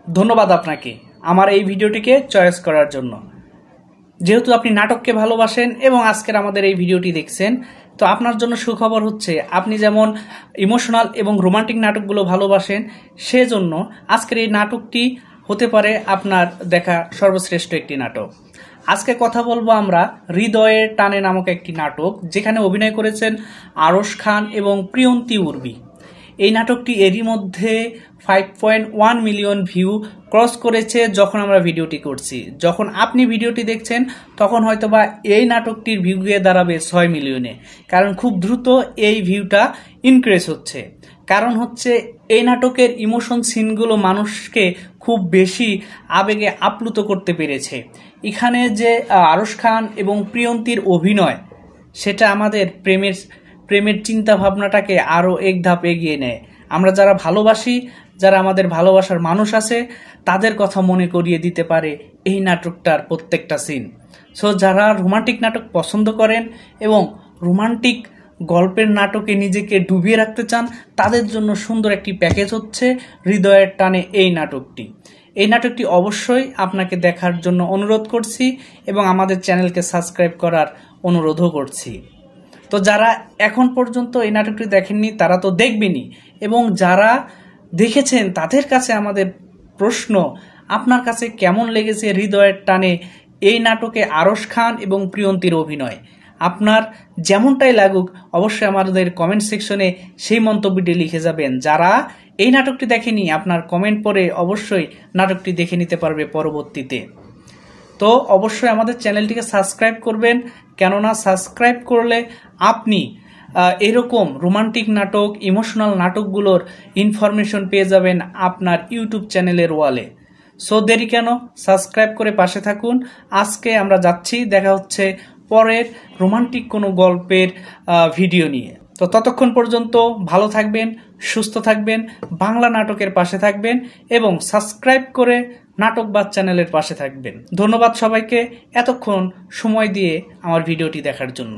ধন্যবাদ আপনাকে আমার এই ভিডিওটিকে চয়েস করার জন্য। যেহেতু আপনি নাটককে ভালোবাসেন এবং আজকের আমাদের এই ভিডিওটি দেখছেন, তো আপনার জন্য সুখবর হচ্ছে আপনি যেমন ইমোশনাল এবং রোমান্টিক নাটকগুলো ভালোবাসেন, সেজন্য আজকের এই নাটকটি হতে পারে আপনার দেখা সর্বশ্রেষ্ঠ একটি নাটক। আজকে কথা বলবো আমরা হৃদয়ের টানে নামক একটি নাটক, যেখানে অভিনয় করেছেন আরশ খান এবং প্রিয়ন্তী উর্বি। এই নাটকটি এরই মধ্যে 5.1 মিলিয়ন ভিউ ক্রস করেছে যখন আমরা ভিডিওটি করছি। যখন আপনি ভিডিওটি দেখছেন তখন হয়তোবা এই নাটকটির ভিউ গিয়ে দাঁড়াবে 6 মিলিয়নে, কারণ খুব দ্রুত এই ভিউটা ইনক্রিজ হচ্ছে। কারণ হচ্ছে এই নাটকের ইমোশন সিনগুলো মানুষকে খুব বেশি আবেগে আপ্লুত করতে পেরেছে। এখানে যে আরশ খান এবং প্রিয়ন্তীর অভিনয়, সেটা আমাদের প্রেমের চিন্তা ভাবনাটাকে আরও এক ধাপ এগিয়ে নেয়। আমরা যারা ভালোবাসি, যারা আমাদের ভালোবাসার মানুষ আছে, তাদের কথা মনে করিয়ে দিতে পারে এই নাটকটার প্রত্যেকটা সিন। সো যারা রোমান্টিক নাটক পছন্দ করেন এবং রোমান্টিক গল্পের নাটকে নিজেকে ডুবিয়ে রাখতে চান, তাদের জন্য সুন্দর একটি প্যাকেজ হচ্ছে হৃদয়ের টানে এই নাটকটি। এই নাটকটি অবশ্যই আপনাকে দেখার জন্য অনুরোধ করছি এবং আমাদের চ্যানেলকে সাবস্ক্রাইব করার অনুরোধও করছি। তো যারা এখন পর্যন্ত এই নাটকটি দেখেননি তারা তো দেখবেনই, এবং যারা দেখেছেন তাদের কাছে আমাদের প্রশ্ন, আপনার কাছে কেমন লেগেছে হৃদয়ের টানে এই নাটকে আরশ খান এবং প্রিয়ন্তীর অভিনয়? আপনার যেমনটাই লাগুক অবশ্যই আমাদের কমেন্ট সেকশনে সেই মন্তব্যটি লিখে যাবেন। যারা এই নাটকটি দেখেনি, আপনার কমেন্ট পড়ে অবশ্যই নাটকটি দেখে নিতে পারবে পরবর্তীতে। তো অবশ্যই আমাদের চ্যানেলটিকে সাবস্ক্রাইব করবেন, কেননা সাবস্ক্রাইব করলে আপনি এরকম রোমান্টিক নাটক, ইমোশনাল নাটকগুলোর ইনফরমেশন পেয়ে যাবেন আপনার ইউটিউব চ্যানেলের ওয়ালে। সো দেরি কেন, সাবস্ক্রাইব করে পাশে থাকুন। আজকে আমরা যাচ্ছি, দেখা হচ্ছে পরের রোমান্টিক কোনো গল্পের ভিডিও নিয়ে। তো ততক্ষণ পর্যন্ত ভালো থাকবেন, সুস্থ থাকবেন, বাংলা নাটকের পাশে থাকবেন এবং সাবস্ক্রাইব করে নাটকবাদ চ্যানেলের পাশে থাকবেন। ধন্যবাদ সবাইকে এতক্ষণ সময় দিয়ে আমার ভিডিওটি দেখার জন্য।